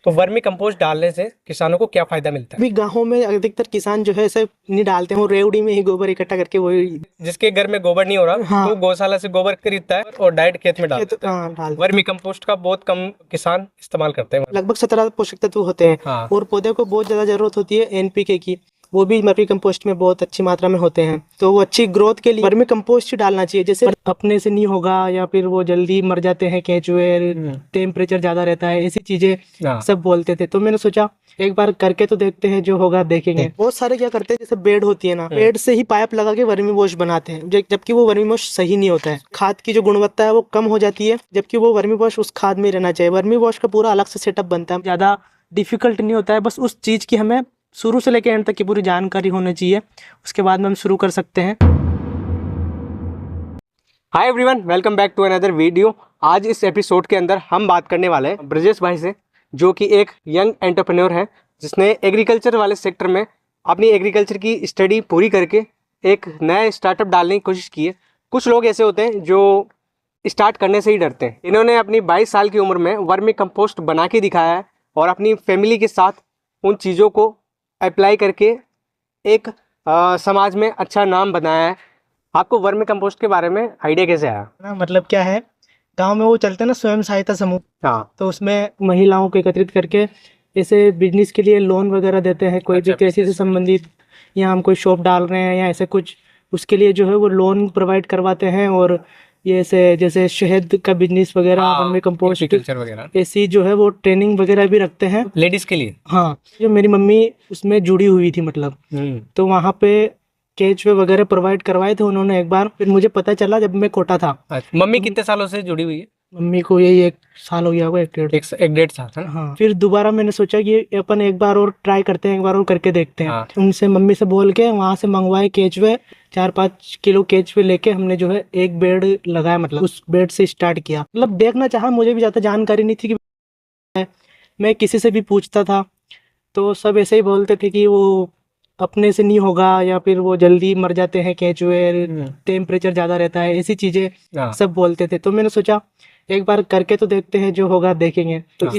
तो vermi compost डालने से किसानों को क्या फायदा मिलता है? अभी गाँवों में अधिकतर किसान जो है ऐसे नहीं डालते हैं, वो रेवड़ी में ही गोबर इकट्ठा करके वही। जिसके घर में गोबर नहीं हो रहा हाँ। तो गौशाला से गोबर खरीदता है और डायरेक्ट खेत में डाल देता है। हाँ, डाल वर्मी कंपोस्ट का बहुत कम किसान इस्तेमाल करते हैं। लगभग 17 पोषक तत्व होते हैं। हाँ। और पौधे को बहुत ज़्यादा जरूरत होती है एनपीके की, वो भी वर्मी कंपोस्ट में बहुत अच्छी मात्रा में होते हैं। तो वो अच्छी ग्रोथ के लिए वर्मी कंपोस्ट ही डालना चाहिए। जैसे अपने से नहीं होगा या फिर वो जल्दी मर जाते हैं केंचुए, टेम्परेचर ज़्यादा रहता है, ऐसी चीज़ें सब बोलते थे। तो मैंने सोचा एक बार करके तो देखते हैं, जो होगा देखेंगे। बहुत सारे क्या करते हैं, जैसे बेड होती है ना, बेड से ही पाइप लगा के वर्मी वॉश बनाते हैं, जबकि वो वर्मी वॉश सही नहीं होता है। खाद की जो गुणवत्ता है वो कम हो जाती है, जबकि वो वर्मी वॉश उस खाद में रहना चाहिए। वर्मी वॉश का पूरा अलग से सेटअप बनता है, ज़्यादा डिफिकल्ट नहीं होता है। बस उस चीज़ की हमें शुरू से लेकर एंड तक की पूरी जानकारी होनी चाहिए, उसके बाद में हम शुरू कर सकते हैं। Hi everyone, welcome back to another video. आज इस एपिसोड के अंदर हम बात करने वाले हैं ब्रजेश भाई से, जो कि एक यंग एंटरप्रेन्योर है, जिसने एग्रीकल्चर वाले सेक्टर में अपनी एग्रीकल्चर की स्टडी पूरी करके एक नया स्टार्टअप डालने की कोशिश की है। कुछ लोग ऐसे होते हैं जो स्टार्ट करने से ही डरते हैं। इन्होंने अपनी 22 साल की उम्र में वर्मी कंपोस्ट बना के दिखाया है और अपनी फैमिली के साथ उन चीज़ों को अप्लाई करके एक समाज में अच्छा नाम बनाया है। आपको वर्मी कंपोस्ट के बारे में आइडिया कैसे आया? ना मतलब क्या है, गांव में वो चलते हैं ना स्वयं सहायता समूह, हाँ। तो उसमें महिलाओं को एकत्रित करके ऐसे बिजनेस के लिए लोन वगैरह देते हैं। कोई भी कृषि से संबंधित, या हम कोई शॉप डाल रहे हैं या ऐसे कुछ, उसके लिए जो है वो लोन प्रोवाइड करवाते हैं। और ये ऐसे जैसे शहद का बिजनेस वगैरह, वर्मी कंपोस्ट एग्रीकल्चर वगैरह, ऐसी जो है वो ट्रेनिंग वगैरह भी रखते हैं लेडीज के लिए। हाँ, जो मेरी मम्मी उसमें जुड़ी हुई थी मतलब, तो वहाँ पे केचुए वगैरह प्रोवाइड करवाए थे उन्होंने एक बार। फिर मुझे पता चला जब मैं कोटा था। अच्छा, मम्मी कितने सालों से जुड़ी हुई है? मम्मी को यही 1 साल हो गया होगा, 1-1.5 साल है ना? हाँ। फिर दोबारा मैंने सोचा कि अपन एक बार और ट्राई करते हैं, एक बार और करके देखते हैं। हाँ। उनसे मम्मी से बोल के वहाँ से मंगवाए केचुए, 4-5 किलो केचुए लेके हमने जो है एक बेड लगाया, मतलब उस बेड से स्टार्ट किया। मतलब देखना चाहा, मुझे भी ज़्यादा जानकारी नहीं थी कि मैं किसी से भी पूछता था तो सब ऐसे ही बोलते थे कि वो अपने से नहीं होगा या फिर वो जल्दी मर जाते हैं केंचुए, टेम्परेचर ज़्यादा रहता है, ऐसी चीज़ें सब बोलते थे। तो मैंने सोचा एक बार करके तो देखते हैं, जो होगा देखेंगे। तो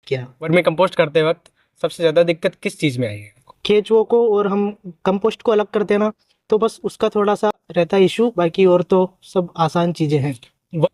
क्या वर्मी कंपोस्ट करते वक्त सबसे ज़्यादा दिक्कत किस चीज़ में आई है? केंचुओं को, और हम कंपोस्ट को अलग करते हैं ना, तो बस उसका थोड़ा सा रहता है इशू, बाकी और तो सब आसान चीज़ें हैं।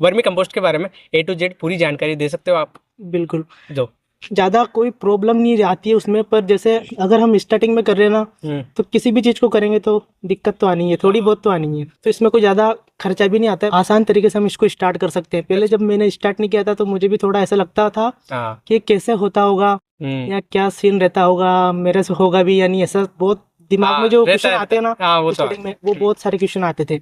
वर्मी कंपोस्ट के बारे में A to Z पूरी जानकारी दे सकते हो आप? बिल्कुल, दो। ज़्यादा कोई प्रॉब्लम नहीं आती है उसमें, पर जैसे अगर हम स्टार्टिंग में कर रहे हैं ना, तो किसी भी चीज़ को करेंगे तो दिक्कत तो आनी है, थोड़ी बहुत तो आनी है। तो इसमें कोई ज़्यादा खर्चा भी नहीं आता है, आसान तरीके से हम इसको स्टार्ट कर सकते हैं। पहले जब मैंने स्टार्ट नहीं किया था तो मुझे भी थोड़ा ऐसा लगता था कि कैसे होता होगा या क्या सीन रहता होगा, मेरे से होगा भी या नहीं, ऐसा बहुत दिमाग में जो क्वेश्चन आते हैं ना स्टार्टिंग में, वो बहुत सारे क्वेश्चन आते थे।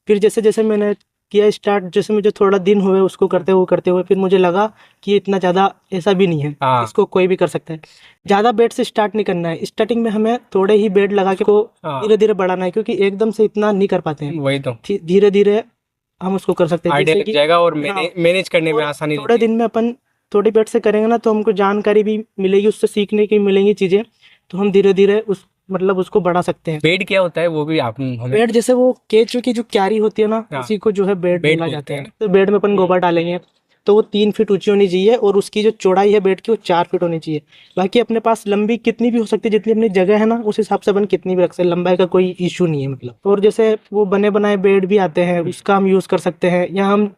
फिर जैसे जैसे मैंने किया स्टार्ट, जैसे मुझे थोड़ा दिन हुए उसको करते हुए फिर मुझे लगा कि इतना ज़्यादा ऐसा भी नहीं है, इसको कोई भी कर सकता है। ज़्यादा बेड से स्टार्ट नहीं करना है, स्टार्टिंग में हमें थोड़े ही बेड लगा के को धीरे धीरे बढ़ाना है, क्योंकि एकदम से इतना नहीं कर पाते हैं। वही तो, धीरे धीरे हम उसको कर सकते हैं, आइडिया लग जाएगा और मैनेज करने में आसानी। थोड़े दिन में अपन थोड़ी बेड से करेंगे ना, तो हमको जानकारी भी मिलेगी, उससे सीखने की मिलेंगी चीज़ें, तो हम धीरे धीरे उस मतलब उसको बढ़ा सकते हैं। बेड क्या होता है वो भी आप हमें? बेड जैसे वो केंचुए की जो क्यारी होती है ना, उसी को जो है बेड बोला जाता है। तो बेड में अपन गोबर डालेंगे तो वो 3 फीट ऊंची होनी चाहिए, और उसकी जो चौड़ाई है बेड की वो 4 फीट होनी चाहिए। बाकी अपने पास लंबी कितनी भी हो सकती है, जितनी अपनी जगह है ना उस हिसाब से अपन कितनी भी रख सकते हैं, लंबाई का कोई इशू नहीं है मतलब। और जैसे वो बने बनाए बेड भी आते हैं, उसका हम यूज़ कर सकते हैं। या हम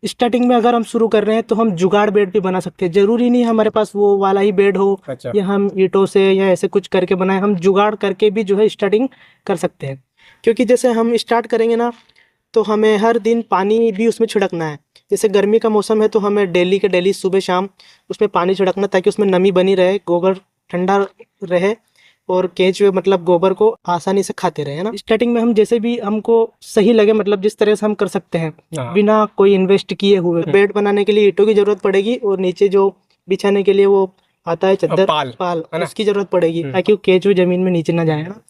स्टार्टिंग में अगर हम शुरू कर रहे हैं तो हम जुगाड़ बेड भी बना सकते हैं, जरूरी नहीं हमारे पास वो वाला ही बेड हो। अच्छा। या हम ईंटों से या ऐसे कुछ करके बनाए, हम जुगाड़ करके भी जो है स्टार्टिंग कर सकते हैं। क्योंकि जैसे हम स्टार्ट करेंगे ना, तो हमें हर दिन पानी भी उसमें छिड़कना है। जैसे गर्मी का मौसम है तो हमें डेली के डेली सुबह शाम उसमें पानी छिड़कना, ताकि उसमें नमी बनी रहे, गोबर ठंडा रहे, और केंचुए मतलब गोबर को आसानी से खाते रहे, है ना। स्टार्टिंग में हम जैसे भी हमको सही लगे, मतलब जिस तरह से हम कर सकते हैं बिना कोई इन्वेस्ट किए हुए। बेड बनाने के लिए ईंटों की जरूरत पड़ेगी, और नीचे जो बिछाने के लिए वो आता है चद्दर, पाल उसकी जरूरत पड़ेगी, ताकि वो केंचुए जमीन में नीचे ना जाए, है ना।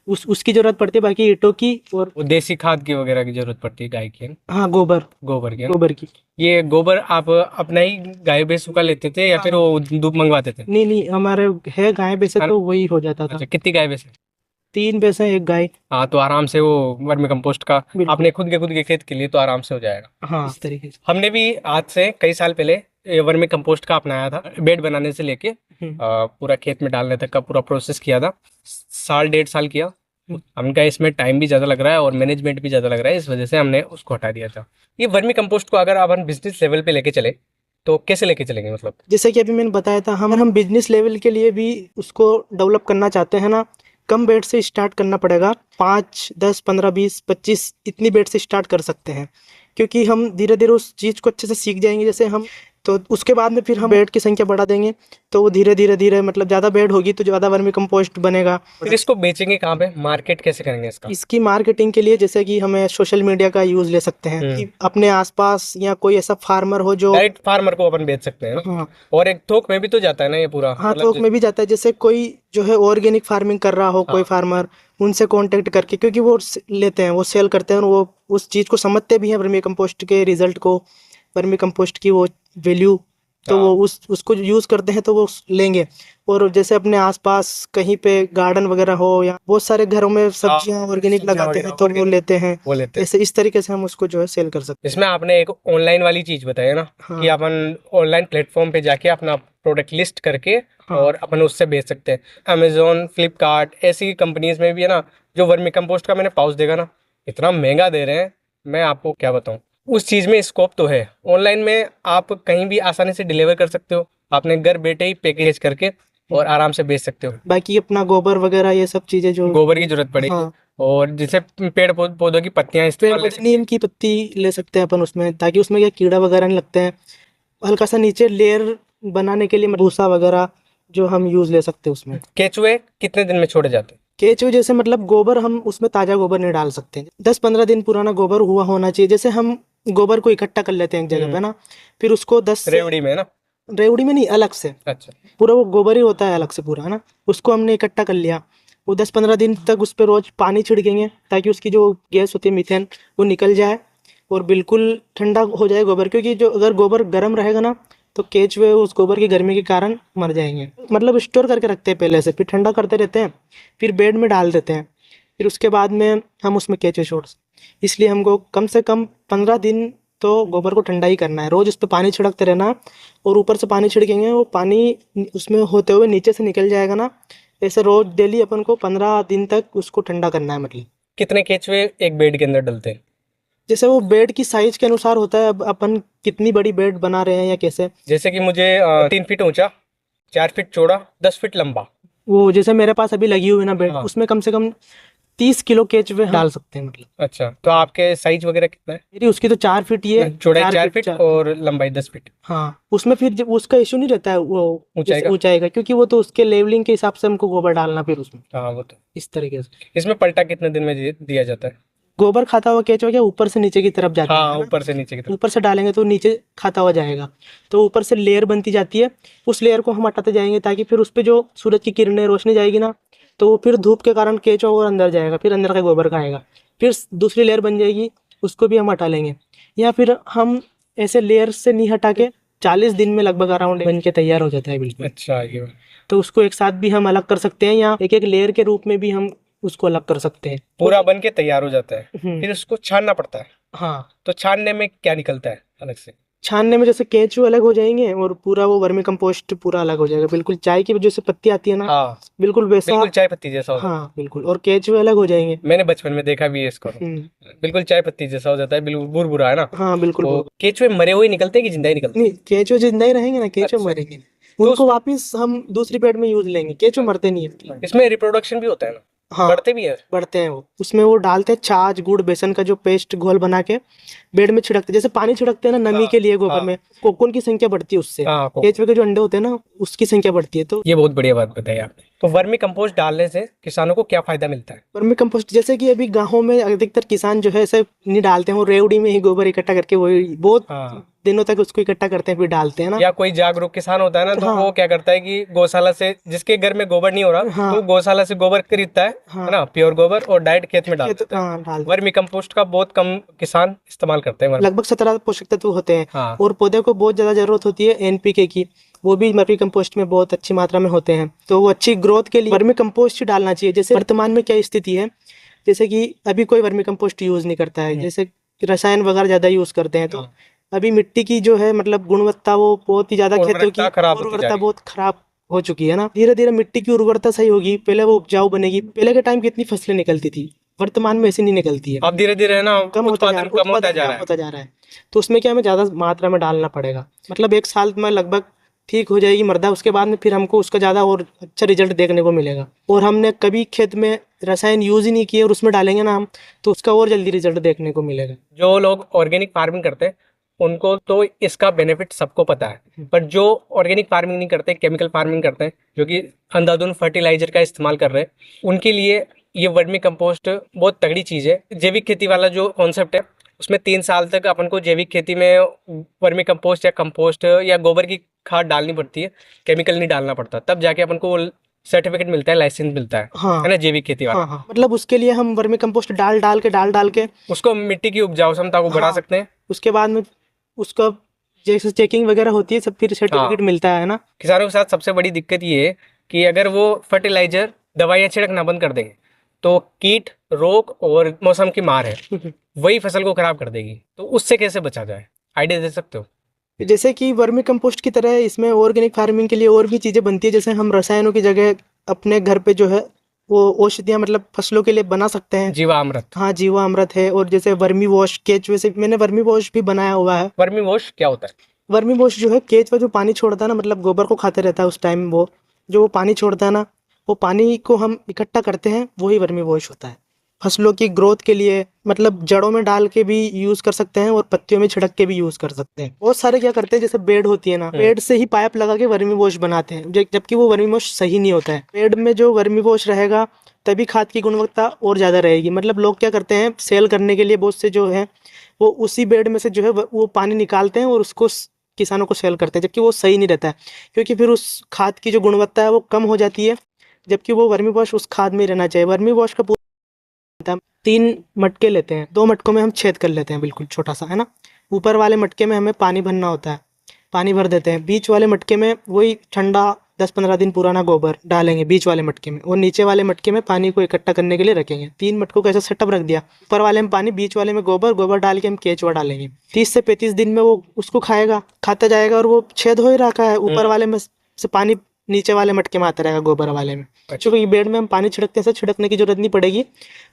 उसकी जरूरत पड़ती है, बाकी ईंटों की और वो देसी खाद की वगैरह की जरूरत पड़ती है, गाय की। हाँ, गोबर की। ये गोबर आप अपना ही गाय भैंसों का लेते थे या फिर वो दूध मंगवाते थे? नहीं, हमारे है गाय भैंस, तो वही हो जाता था। अच्छा, कितनी गाय भैंस? 3 भैंस हैं, 1 गाय। हाँ, तो आराम से वो वर्मी कंपोस्ट का अपने खुद के खेत के लिए तो आराम से हो जाएगा। हाँ, इस तरीके से हमने भी आज से कई साल पहले वर्मी कंपोस्ट का अपनाया था, बेड बनाने से लेके पूरा खेत में डालने तक का पूरा प्रोसेस किया था, 1.5 साल किया। हमका इसमें टाइम भी ज़्यादा लग रहा है और मैनेजमेंट भी ज़्यादा लग रहा है, इस वजह से हमने उसको हटा दिया था। ये वर्मी कंपोस्ट को अगर अपन बिजनेस लेवल पे लेके चले तो कैसे लेके चलेंगे? मतलब जैसे कि अभी मैंने बताया था, हम बिजनेस लेवल के लिए भी उसको डेवलप करना चाहते हैं ना, कम बेड से स्टार्ट करना पड़ेगा। 5, 10, 15, 20, 25 इतनी बेड से स्टार्ट कर सकते हैं, क्योंकि हम धीरे धीरे उस चीज़ को अच्छे से सीख जाएंगे। जैसे हम तो उसके बाद में फिर हम बेड की संख्या बढ़ा देंगे, तो वो धीरे धीरे धीरे मतलब ज़्यादा बेड होगी तो ज़्यादा वर्मी कंपोस्ट बनेगा। फिर इसको बेचेंगे कहाँ पे? मार्केट कैसे करेंगे इसका? इसकी मार्केटिंग के लिए जैसे कि हमें सोशल मीडिया का यूज़ ले सकते हैं कि अपने आसपास या कोई ऐसा फार्मर हो जो डायरेक्ट फार्मर को अपन बेच सकते हैं ना? हाँ और एक थोक में भी तो जाता है ना ये पूरा? हाँ, मतलब थोक में भी जाता है। जैसे कोई जो है ऑर्गेनिक फार्मिंग कर रहा हो, कोई फार्मर, उनसे कांटेक्ट करके, क्योंकि वो लेते हैं, वो सेल करते हैं और वो उस चीज़ को समझते भी हैं, वर्मी कंपोस्ट के रिजल्ट को, वर्मी कंपोस्ट की वो वैल्यू, तो वो उसको यूज़ करते हैं तो वो लेंगे। और जैसे अपने आसपास कहीं पे गार्डन वगैरह हो या बहुत सारे घरों में सब्जियां ऑर्गेनिक लगाते हैं तो वो लेते हैं। ऐसे इस तरीके से हम उसको जो है सेल कर सकते हैं। इसमें आपने एक ऑनलाइन वाली चीज बताई है ना, कि अपन ऑनलाइन प्लेटफॉर्म पे जाके अपना प्रोडक्ट लिस्ट करके और अपन उससे बेच सकते हैं। अमेजोन, फ्लिपकार्ट ऐसी कंपनीज में भी है ना, जो वर्मी कंपोस्ट का मैंने पाउच देखा ना, इतना महंगा दे रहे हैं, मैं आपको क्या बताऊं। उस चीज में स्कोप तो है, ऑनलाइन में आप कहीं भी आसानी से डिलीवर कर सकते हो, आपने घर बैठे ही पैकेज करके और आराम से बेच सकते हो। बाकी अपना गोबर वगैरह ये सब चीजें जो गोबर की जरूरत पड़ेगी, और जैसे पेड़ पौधों की पत्तियां, नीम की पत्ती ले सकते हैं अपन उसमें, ताकि उसमें क्या कीड़ा वगैरह नहीं लगते हैं। हल्का सा नीचे लेयर बनाने के लिए भूसा वगैरह जो हम यूज ले सकते हैं उसमें। केचुए कितने दिन में छोड़े जाते हैं? केचुए जैसे मतलब गोबर हम उसमें ताज़ा गोबर नहीं डाल सकते, 10-15 दिन पुराना गोबर हुआ होना चाहिए। जैसे हम गोबर को इकट्ठा कर लेते हैं एक जगह पे ना, फिर उसको 10 रेवड़ी में ना, रेवड़ी में नहीं, अलग से। अच्छा, पूरा वो गोबर ही होता है अलग से पूरा, है ना। उसको हमने इकट्ठा कर लिया, वो 10-15 दिन तक उस पर रोज पानी छिड़केंगे ताकि उसकी जो गैस होती है मीथेन वो निकल जाए और बिल्कुल ठंडा हो जाए गोबर। क्योंकि जो अगर गोबर गर्म रहेगा ना तो केचुए उस गोबर की गर्मी के कारण मर जाएंगे। मतलब स्टोर करके रखते हैं पहले से, फिर ठंडा करते रहते हैं, फिर बेड में डाल देते हैं, फिर उसके बाद में हम उसमें केचुए छोड़। इसलिए हमको कम से कम 15 दिन तो गोबर को ठंडा ही करना है, रोज उस पर पानी छिड़कते रहना। और ऊपर से पानी छिड़केंगे, वो पानी उसमें होते हुए नीचे से निकल जाएगा ना। ऐसे रोज डेली अपन को 15 दिन तक उसको ठंडा करना है। मतलब कितने केचुए एक बेड के अंदर डलते हैं? जैसे वो बेड की साइज के अनुसार होता है, अब अपन कितनी बड़ी बेड बना रहे हैं या कैसे। जैसे कि मुझे 3 फीट ऊंचा, 4 फीट चौड़ा, 10 फीट लंबा, वो जैसे मेरे पास अभी लगी हुई है ना बेड, उसमें कम से कम 30 किलो केचुए डाल सकते हैं। मतलब अच्छा, तो आपके साइज वगैरह कितना है? मेरी उसकी तो 4 फीट ही है, चौड़ाई 4 फीट और लंबाई 10 फीट। हाँ, उसमें फिर उसका इशू नहीं रहता है वो ऊंचाई का, क्योंकि वो तो उसके लेवलिंग के हिसाब से हमको गोबर डालना फिर उसमें। हाँ, वो तो इस तरीके से। इसमें पलटा कितने दिन में दिया जाता है? गोबर खाता हुआ केचुआ क्या ऊपर से नीचे की तरफ जाता है। हाँ, ऊपर से नीचे की तरफ। ऊपर से डालेंगे तो नीचे खाता हुआ जाएगा, तो ऊपर से लेयर बनती जाती है। उस लेयर को हम हटाते जाएंगे ताकि फिर उस पर जो सूरज की किरणें रोशनी जाएगी ना, तो वो फिर धूप के कारण केचुआ और अंदर जाएगा, फिर अंदर का गोबर खाएगा, फिर दूसरी लेयर बन जाएगी, उसको भी हम हटा लेंगे। या फिर हम ऐसे लेयर से नहीं हटा के 40 दिन में लगभग अराउंड बन के तैयार हो जाता है बिल्कुल। अच्छा, ये तो उसको एक साथ भी हम अलग कर सकते हैं या एक एक लेयर के रूप में भी हम उसको अलग कर सकते हैं। पूरा बन के तैयार हो जाता है, फिर उसको छानना पड़ता है। हाँ, तो छानने में क्या निकलता है अलग से? छानने में जैसे केचुए अलग हो जाएंगे और पूरा वो वर्मी कंपोस्ट पूरा अलग हो जाएगा। बिल्कुल चाय की जो से पत्ती आती है ना, हाँ, बिल्कुल वैसा, बिल्कुल चाय पत्ती जैसा होता है। हाँ बिल्कुल, और केचुए अलग हो जाएंगे। मैंने बचपन में देखा भी है इसको, बिल्कुल चाय पत्ती जैसा हो जाता है, बिल्कुल बुरबुरा है ना। हाँ बिल्कुल। तो केचुए मरे हुए निकलते हैं कि जिंदा ही निकलते नहीं, केचुए जिंदा ही रहेंगे ना, केचुए मरेंगे, उनको वापस हम दूसरी पेड़ में यूज लेंगे। केचुए मरते नहीं है। इसमें रिप्रोडक्शन भी होता है ना? हाँ, बढ़ते भी है। बढ़ते हैं वो। उसमें वो डालते हैं छाछ, गुड़, बेसन का जो पेस्ट घोल बना के बेड में छिड़कते, जैसे पानी छिड़कते हैं ना नमी के लिए गोबर में, कोकून की संख्या बढ़ती है उससे। केचुए के जो अंडे होते हैं ना, उसकी संख्या बढ़ती है। तो ये बहुत बढ़िया बात बताई आपने। तो वर्मी कंपोस्ट डालने से किसानों को क्या फायदा मिलता है? वर्मी कंपोस्ट जैसे कि अभी गाँवों में अधिकतर किसान जो है ऐसे नहीं डालते हैं, वो रेवड़ी में ही गोबर इकट्ठा करके वही बहुत दिनों तक उसको इकट्ठा करते हैं फिर डालते हैं ना। या कोई जागरूक किसान होता है ना, तो वो क्या करता है कि गौशाला से, जिसके घर में गोबर नहीं हो रहा, तो गौशाला से गोबर खरीदता है ना, प्योर गोबर, और डायरेक्ट खेत में डालता है। वर्मी कंपोस्ट का बहुत कम किसान इस्तेमाल करते हैं। लगभग 17 पोषक तत्व होते हैं और पौधे को बहुत ज्यादा जरूरत होती है एनपीके की, वो भी वर्मी कंपोस्ट में बहुत अच्छी मात्रा में होते हैं। तो वो अच्छी ग्रोथ के लिए वर्मी कंपोस्ट ही डालना चाहिए। जैसे वर्तमान में क्या स्थिति है, जैसे कि अभी कोई वर्मी कंपोस्ट यूज नहीं करता है, जैसे रसायन वगैरह ज्यादा यूज करते हैं, तो अभी मिट्टी की जो है मतलब गुणवत्ता वो बहुत ही ज़्यादा खेतों की उर्वरकता खराब होती जा उर्वरता रही है। बहुत खराब हो चुकी है ना। धीरे धीरे मिट्टी की उर्वरता सही होगी, पहले वो उपजाऊ बनेगी। पहले के टाइम कितनी फसलें निकलती थी, वर्तमान में ऐसी नहीं निकलती है। अब धीरे धीरे है ना कम होता जा उत्पादन रहा कम होता जा कम रहा है। होता जा रहा है। तो उसमें क्या हमें ज़्यादा मात्रा में डालना पड़ेगा, मतलब एक साल में लगभग ठीक हो जाएगी मृदा, उसके बाद में फिर हमको उसका ज़्यादा और अच्छा रिजल्ट देखने को मिलेगा। और हमने कभी खेत में रसायन यूज़ ही नहीं किए और उसमें डालेंगे ना हम, तो उसका और जल्दी रिजल्ट देखने को मिलेगा। जो लोग ऑर्गेनिक फार्मिंग करते हैं उनको तो इसका बेनिफिट सबको पता है, पर जो ऑर्गेनिक फार्मिंग नहीं करते, केमिकल फार्मिंग करते हैं, जो कि अंधाधुंध फर्टिलाइजर का इस्तेमाल कर रहे हैं, उनके लिए ये वर्मी कंपोस्ट बहुत तगड़ी चीज़ है। जैविक खेती वाला जो कॉन्सेप्ट है उसमें 3 साल तक अपन को जैविक खेती में वर्मी कंपोस्ट या गोबर की खाद डालनी पड़ती है, केमिकल नहीं डालना पड़ता, तब जाके अपन को सर्टिफिकेट मिलता है, लाइसेंस मिलता हाँ है ना, जैविक खेती वाला। हाँ हाँ, मतलब उसके लिए हम वर्मी कंपोस्ट डाल के उसको मिट्टी की उपजाऊ क्षमता को बढ़ा हाँ, सकते हैं। उसके बाद में उसका जैसे चेकिंग वगैरह होती है सब, फिर सर्टिफिकेट मिलता है ना। किसानों के साथ सबसे बड़ी दिक्कत ये है कि अगर वो फर्टिलाइजर दवाइयाँ छिड़कना बंद कर देंगे तो कीट रोग और मौसम की मार है वही फसल को खराब कर देगी। तो उससे कैसे बचा जाए, आइडिया दे सकते हो? जैसे कि वर्मी कंपोस्ट की तरह इसमें ऑर्गेनिक फार्मिंग के लिए और भी चीज़ें बनती है। जैसे हम रसायनों की जगह अपने घर पे जो है वो औषधियाँ मतलब फसलों के लिए बना सकते हैं। जीवामृत। हाँ, जीवामृत है। और जैसे वर्मी वॉश, केचुए से मैंने वर्मी वॉश भी बनाया हुआ है। वर्मी वॉश क्या होता है? वर्मी वॉश जो है केचुआ जो पानी छोड़ता है ना, मतलब गोबर को खाते रहता है उस टाइम, वो जो वो पानी छोड़ता है ना, वो पानी को हम इकट्ठा करते हैं, वही वर्मी वॉश होता है। फसलों की ग्रोथ के लिए मतलब जड़ों में डाल के भी यूज़ कर सकते हैं और पत्तियों में छिड़क के भी यूज़ कर सकते हैं। बहुत सारे क्या करते हैं, जैसे बेड होती है ना, बेड से ही पाइप लगा के वर्मी वॉश बनाते हैं, जबकि वो वर्मी वॉश सही नहीं होता है। बेड में जो वर्मी वॉश रहेगा तभी खाद की गुणवत्ता और ज़्यादा रहेगी। मतलब लोग क्या करते हैं, सेल करने के लिए बहुत से जो है वो उसी बेड में से जो है वो पानी निकालते हैं और उसको किसानों को सेल करते हैं, जबकि वो सही नहीं रहता है, क्योंकि फिर उस खाद की जो गुणवत्ता है वो कम हो जाती है। जबकि वो वर्मी वॉश उस खाद में ही रहना चाहिए। वर्मी वॉश का हम 3 मटके लेते हैं, 2 मटकों में हम छेद कर लेते हैं बिल्कुल छोटा सा, है ना। ऊपर वाले मटके में हमें पानी भरना होता है, पानी भर देते हैं। बीच वाले मटके में वही ठंडा 10-15 दिन पुराना गोबर डालेंगे बीच वाले मटके में, और नीचे वाले मटके में पानी को इकट्ठा करने के लिए रखेंगे। 3 मटकों को ऐसा सेटअप रख दिया, ऊपर वाले में पानी, बीच वाले में गोबर डाल के हम केचुआ डालेंगे। 30 से 35 दिन में वो उसको खाता जाएगा और वो छेद हो ही रखा है। ऊपर वाले में से पानी नीचे वाले मटके में आता रहेगा, गोबर वाले में। क्योंकि बेड में हम पानी छिड़कते हैं, ऐसा छिड़कने की जरूरत नहीं पड़ेगी,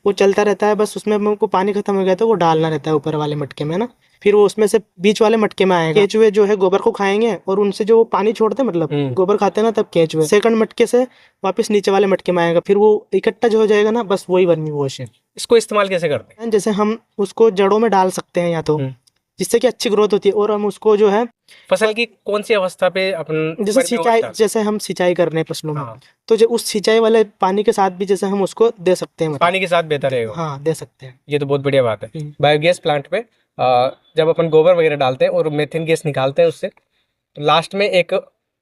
वो चलता रहता है। बस उसमें हमको पानी खत्म हो गया तो वो डालना रहता है ऊपर वाले मटके में ना, फिर वो उसमें से बीच वाले मटके में आएगा। केचुए जो है गोबर को खाएंगे और उनसे जो वो पानी छोड़ते हैं, मतलब गोबर खाते हैं ना, तब केचुए सेकंड मटके से वापस नीचे वाले मटके में आएगा, फिर वो इकट्ठा जो हो जाएगा ना, बस वही वर्मी वॉश है। इसको इस्तेमाल कैसे करते हैं? जैसे हम उसको जड़ों में डाल सकते हैं या तो, जिससे कि अच्छी ग्रोथ होती है। और हम उसको जो है फसल की कौन सी अवस्था पे अपन जैसे वर्मी सिंचाई, वॉश जैसे हम सिंचाई कर रहे हैं फसलों में, हाँ। तो जो उस सिंचाई वाले पानी के साथ भी जैसे हम उसको दे सकते हैं, मतलब पानी के साथ बेहतर रहेगा? हाँ, दे सकते हैं। ये तो बहुत बढ़िया बात है। बायोगैस प्लांट पे जब अपन गोबर वगैरह डालते हैं और मेथेन गैस निकालते हैं उससे, तो लास्ट में एक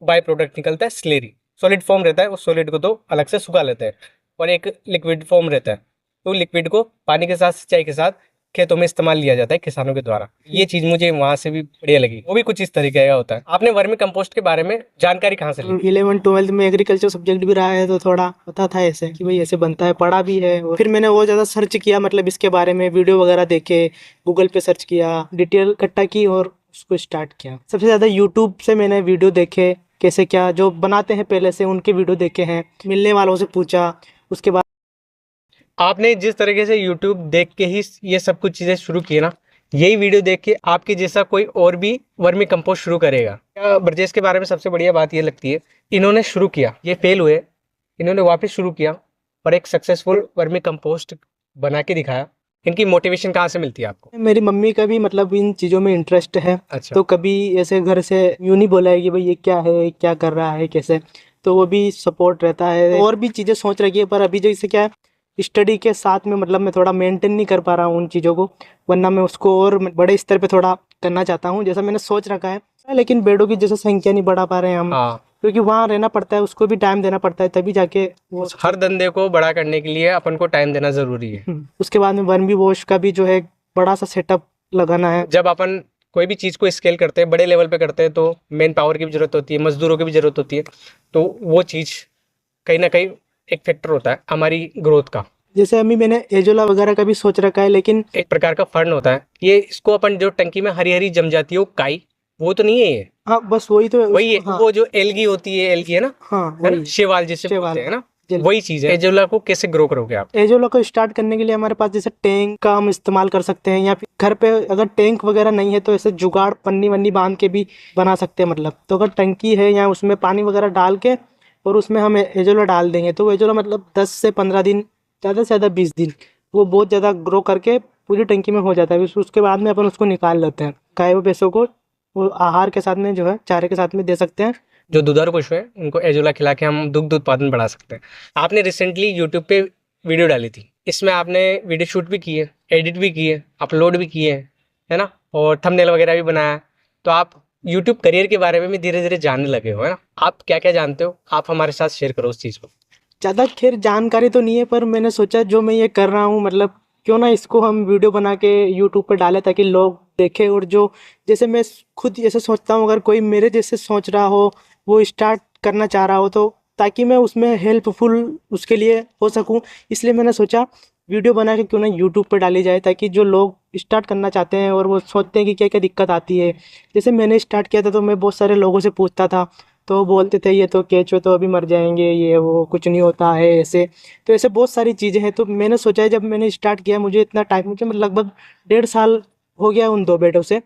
बाय प्रोडक्ट निकलता है स्लेरी, सॉलिड फॉर्म रहता है। उस सॉलिड को तो अलग से सुखा लेते हैं और एक लिक्विड फॉर्म रहता है, तो लिक्विड को पानी के साथ, सिंचाई के साथ खेतों में इस्तेमाल लिया जाता है किसानों के द्वारा। ये चीज मुझे वहां से भी बढ़िया लगी, वो भी कुछ इस तरीके का होता है। आपने वर्मी कंपोस्ट के बारे में जानकारी कहाँ से ली? 11th-12th में एग्रीकल्चर सब्जेक्ट भी रहा है, तो थोड़ा पता था ऐसे कि भाई ऐसे बनता है, पढ़ा भी है। और फिर मैंने वो ज़्यादा सर्च किया, मतलब इसके बारे में वीडियो वगैरह देखे, गूगल पे सर्च किया, डिटेल इकट्ठा की और उसको स्टार्ट किया। सबसे ज़्यादा यूट्यूब से मैंने वीडियो देखे, कैसे क्या जो बनाते हैं पहले से, उनके वीडियो देखे हैं, मिलने वालों से पूछा। उसके बाद आपने जिस तरीके से YouTube देख के ही ये सब कुछ चीजें शुरू की ना, यही वीडियो देख के आपके जैसा कोई और भी वर्मी कंपोस्ट शुरू करेगा। ब्रजेश के बारे में सबसे बढ़िया बात ये लगती है, इन्होंने शुरू किया, ये फेल हुए, इन्होंने वापस शुरू किया और एक सक्सेसफुल वर्मी कंपोस्ट बना के दिखाया। इनकी मोटिवेशन कहाँ से मिलती है आपको? मेरी मम्मी का भी मतलब इन चीज़ों में इंटरेस्ट है। अच्छा। तो कभी ऐसे घर से यूँ नहीं बोला है कि भाई ये क्या है, क्या कर रहा है, कैसे, तो वो भी सपोर्ट रहता है। और भी चीज़ें सोच रखी है, पर अभी जैसे क्या है, स्टडी के साथ में मतलब मैं थोड़ा मेंटेन नहीं कर पा रहा हूँ उन चीज़ों को, वरना मैं उसको और बड़े स्तर पे थोड़ा करना चाहता हूँ, जैसा मैंने सोच रखा है। लेकिन बेडों की जैसे संख्या नहीं बढ़ा पा रहे हैं हम, हाँ, क्योंकि वहाँ रहना पड़ता है, उसको भी टाइम देना पड़ता है, तभी जाके वो हर धंधे को बड़ा करने के लिए अपन को टाइम देना जरूरी है। उसके बाद में वर्मी वॉश का भी जो है बड़ा सा सेटअप लगाना है। जब अपन कोई भी चीज़ को स्केल करते हैं, बड़े लेवल पे करते हैं, तो मेन पावर की भी जरूरत होती है, मजदूरों की भी जरूरत होती है। तो वो चीज़ कहीं ना कहीं एक फैक्टर होता है हमारी ग्रोथ का। जैसे अभी मैंने एजोला वगैरह का भी सोच रखा है, लेकिन एक प्रकार का फर्न होता है ये, इसको अपन जो टंकी में हरी हरी जम जाती है वो काई, वो तो नहीं है ये? हाँ बस वही तो है वही है हाँ वो जो एलगी होती है, एलगी है ना, हाँ है ना, वही शेवाल जिसे शेवाल, बोलते हैं ना, जल वही चीज है। एजोला को कैसे ग्रो करोगे आप? एजोला को स्टार्ट करने के लिए हमारे पास जैसे टैंक का हम इस्तेमाल कर सकते हैं, या फिर घर पे अगर टैंक वगैरह नहीं है तो ऐसे जुगाड़ पन्नी वन्नी बांध के भी बना सकते हैं। मतलब तो अगर टंकी है या उसमें पानी वगैरह डाल के और उसमें हम एजोला डाल देंगे तो वो एजोला मतलब 10 से 15 दिन, ज़्यादा से ज़्यादा 20 दिन, वो बहुत ज़्यादा ग्रो करके पूरी टंकी में हो जाता है। उसके बाद में अपन उसको निकाल लेते हैं, गाय व भैंसों को वो आहार के साथ में जो है चारे के साथ में दे सकते हैं। जो दुधारू पशु है उनको एजोला खिला के हम दुग्ध उत्पादन बढ़ा सकते हैं। आपने रिसेंटली यूट्यूब पे वीडियो डाली थी, इसमें आपने वीडियो शूट भी की है, एडिट भी की है, अपलोड भी किए है ना, और थंबनेल वगैरह भी बनाया है। तो आप यूट्यूब करियर के बारे में भी धीरे धीरे जानने लगे हो, है ना? आप क्या क्या जानते हो, आप हमारे साथ शेयर करो उस चीज़ को। ज़्यादा खैर जानकारी तो नहीं है, पर मैंने सोचा जो मैं ये कर रहा हूँ मतलब क्यों ना इसको हम वीडियो बना के यूट्यूब पर डालें ताकि लोग देखें। और जो जैसे मैं खुद ऐसे सोचता हूँ, अगर कोई मेरे जैसे सोच रहा हो, वो स्टार्ट करना चाह रहा हो, तो ताकि मैं उसमें हेल्पफुल उसके लिए हो सकूँ, इसलिए मैंने सोचा वीडियो बना के क्यों ना यूट्यूब पर डाली जाए, ताकि जो लोग स्टार्ट करना चाहते हैं और वो सोचते हैं कि क्या क्या दिक्कत आती है। जैसे मैंने स्टार्ट किया था तो मैं बहुत सारे लोगों से पूछता था, तो वो बोलते थे ये तो केंचुए तो अभी मर जाएंगे, ये वो कुछ नहीं होता है ऐसे। तो ऐसे बहुत सारी चीज़ें हैं। तो मैंने सोचा है जब मैंने स्टार्ट किया, मुझे इतना टाइम, मुझे लगभग 1.5 साल हो गया उन 2 बेडों से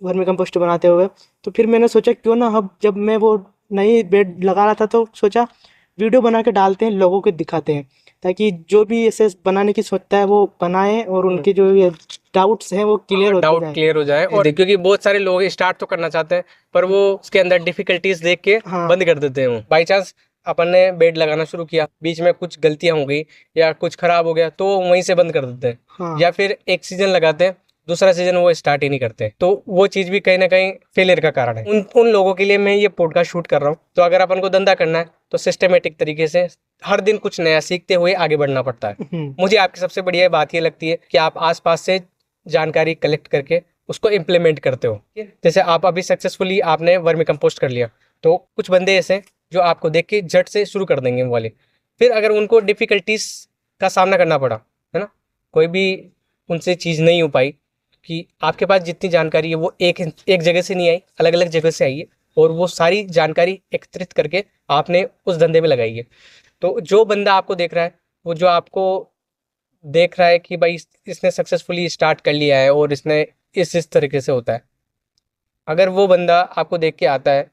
वर्मी कंपोस्ट बनाते हुए। तो फिर मैंने सोचा क्यों ना अब जब मैं वो नई बेड लगा रहा था तो सोचा वीडियो बना के डालते हैं, लोगों को दिखाते हैं, ताकि जो भी ऐसे बनाने की सोचता है वो बनाए और उनके जो ये डाउट्स हैं वो क्लियर होते डाउट जाए। क्लियर हो जाए। और क्योंकि बहुत सारे लोग स्टार्ट तो करना चाहते हैं पर वो उसके अंदर डिफिकल्टीज देख के हाँ बंद कर देते हैं। वो बाई चांस अपन ने बेड लगाना शुरू किया, बीच में कुछ गलतियां हो गई या कुछ खराब हो गया तो वो वहीं से बंद कर देते हैं। हाँ या फिर एक सीजन लगाते हैं, दूसरा सीजन वो स्टार्ट ही नहीं करते, तो वो चीज भी कहीं ना कहीं फेलियर का कारण है। उन उन लोगों के लिए मैं ये पॉडकास्ट शूट कर रहा हूँ। तो अगर अपन को धंधा करना है तो सिस्टमेटिक तरीके से हर दिन कुछ नया सीखते हुए आगे बढ़ना पड़ता है। मुझे आपकी सबसे बढ़िया बात ये लगती है कि आप आसपास से जानकारी कलेक्ट करके उसको इम्प्लीमेंट करते हो। जैसे आप अभी सक्सेसफुली आपने वर्मी कंपोस्ट कर लिया, तो कुछ बंदे ऐसे हैं जो आपको देख के झट से शुरू कर देंगे वो वाले। फिर अगर उनको डिफिकल्टीज का सामना करना पड़ा, है ना, कोई भी उनसे चीज़ नहीं हो पाई, कि आपके पास जितनी जानकारी है वो एक जगह से नहीं आई, अलग अलग जगह से आई है, और वो सारी जानकारी एकत्रित करके आपने उस धंधे में लगाई है। तो जो बंदा आपको देख रहा है, वो जो आपको देख रहा है कि भाई इसने सक्सेसफुली स्टार्ट कर लिया है और इसने इस तरीके से होता है, अगर वो बंदा आपको देख के आता है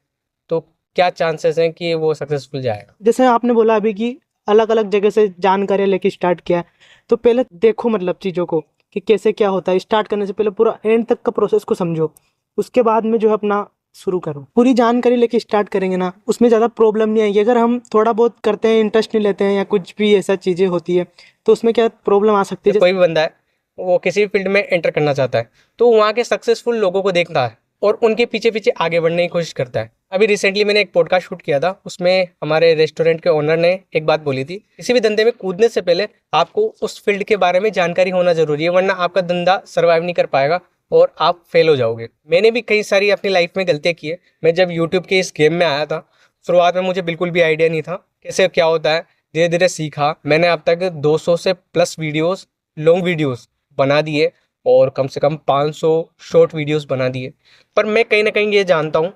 तो क्या चांसेस हैं कि वो सक्सेसफुल जाएगा? जैसे आपने बोला अभी कि अलग अलग जगह से जानकारी लेके स्टार्ट किया है, तो पहले देखो मतलब चीज़ों को कि कैसे क्या होता है। स्टार्ट करने से पहले पूरा एंड तक का प्रोसेस को समझो, उसके बाद में जो है अपना शुरू करो। पूरी जानकारी लेके स्टार्ट करेंगे ना, उसमें ज़्यादा प्रॉब्लम नहीं आएगी। अगर हम थोड़ा बहुत करते हैं, इंटरेस्ट नहीं लेते हैं या कुछ भी ऐसा चीज़ें होती है, तो उसमें क्या प्रॉब्लम आ सकती है। कोई भी बंदा है वो किसी भी फील्ड में एंटर करना चाहता है तो वहाँ के सक्सेसफुल लोगों को देखता है और उनके पीछे पीछे आगे बढ़ने की कोशिश करता है। अभी रिसेंटली मैंने एक पॉडकास्ट शूट किया था, उसमें हमारे रेस्टोरेंट के ओनर ने एक बात बोली थी, किसी भी धंधे में कूदने से पहले आपको उस फील्ड के बारे में जानकारी होना जरूरी है, वरना आपका धंधा सर्वाइव नहीं कर पाएगा और आप फेल हो जाओगे। मैंने भी कई सारी अपनी लाइफ में गलतियाँ की है। मैं जब यूट्यूब के इस गेम में आया था, शुरुआत में मुझे बिल्कुल भी आइडिया नहीं था कैसे क्या होता है। धीरे धीरे सीखा। मैंने अब तक 200 से प्लस वीडियोस, लॉन्ग वीडियोस बना दिए और कम से कम 500 शॉर्ट वीडियोस बना दिए। पर मैं कहीं ना कहीं ये जानता हूँ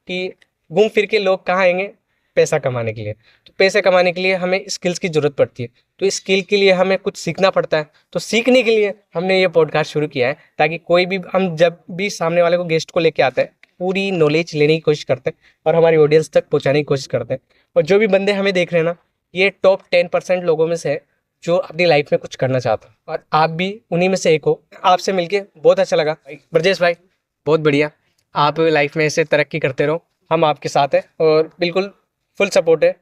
कि घूम फिर के लोग कहाँ आएंगे? पैसा कमाने के लिए। तो पैसे कमाने के लिए हमें स्किल्स की ज़रूरत पड़ती है, तो स्किल के लिए हमें कुछ सीखना पड़ता है। तो सीखने के लिए हमने ये पॉडकास्ट शुरू किया है, ताकि कोई भी, हम जब भी सामने वाले को गेस्ट को लेके आते हैं, पूरी नॉलेज लेने की कोशिश करते हैं और हमारी ऑडियंस तक पहुँचाने की कोशिश करते हैं। और जो भी बंदे हमें देख रहे हैं ना, ये टॉप 10% लोगों में से है जो अपनी लाइफ में कुछ करना चाहता है, और आप भी उन्हीं में से एक हो। आपसे मिलके बहुत अच्छा लगा ब्रजेश भाई, बहुत बढ़िया। आप लाइफ में ऐसे तरक्की करते रहो, हम आपके साथ हैं और बिल्कुल फुल सपोर्ट है।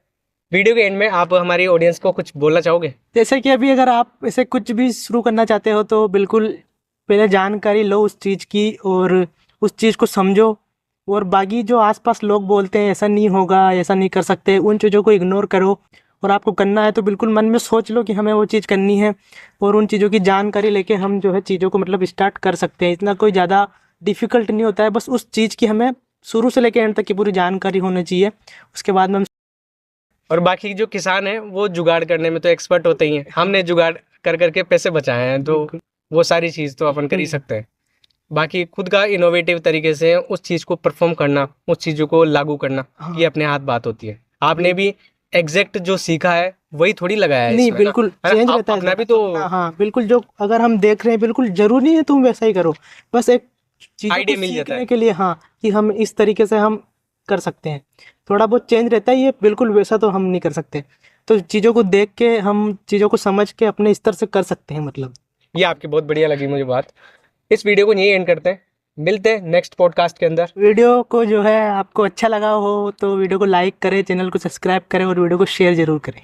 वीडियो के एंड में आप हमारी ऑडियंस को कुछ बोलना चाहोगे? जैसे कि अभी अगर आप ऐसे कुछ भी शुरू करना चाहते हो तो बिल्कुल पहले जानकारी लो उस चीज़ की और उस चीज़ को समझो। और बाकी जो आसपास लोग बोलते हैं ऐसा नहीं होगा, ऐसा नहीं कर सकते, उन चीज़ों को इग्नोर करो। और आपको करना है तो बिल्कुल मन में सोच लो कि हमें वो चीज़ करनी है, और उन चीज़ों की जानकारी लेके हम जो है चीज़ों को मतलब स्टार्ट कर सकते हैं। इतना कोई ज़्यादा डिफ़िकल्ट नहीं होता है, बस उस चीज़ की हमें शुरू से लेकर एंड तक की पूरी जानकारी होनी चाहिए। उसके बाद में हम और बाकी जो किसान है वो जुगाड़ करने में तो एक्सपर्ट होते ही हैं। हमने जुगाड़ कर करके पैसे बचाए हैं, तो वो सारी चीज़ तो अपन कर ही सकते हैं। बाकी खुद का इनोवेटिव तरीके से उस चीज़ को परफॉर्म करना, उस चीज़ों को लागू करना, ये अपने हाथ बात होती है। आपने भी एग्जैक्ट जो सीखा है वही थोड़ी लगाया है नहीं, इसमें ना। बिल्कुल है ना? चेंज आप रहता है अपना भी सर। तो हाँ बिल्कुल, जो अगर हम देख रहे हैं बिल्कुल जरूरी नहीं है तुम वैसा ही करो, बस एक चीजों को आइडिया मिल जाता सीखने है। के लिए, हाँ, कि हम इस तरीके से हम कर सकते हैं। थोड़ा बहुत चेंज रहता है, ये बिल्कुल वैसा तो हम नहीं कर सकते। तो चीज़ों को देख के हम चीज़ों को समझ के अपने स्तर से कर सकते हैं मतलब। ये आपकी बहुत बढ़िया लगी मुझे बात। इस वीडियो को यहीं एंड करते हैं, मिलते हैं नेक्स्ट पॉडकास्ट के अंदर। वीडियो को जो है आपको अच्छा लगा हो तो वीडियो को लाइक करें, चैनल को सब्सक्राइब करें और वीडियो को शेयर जरूर करें।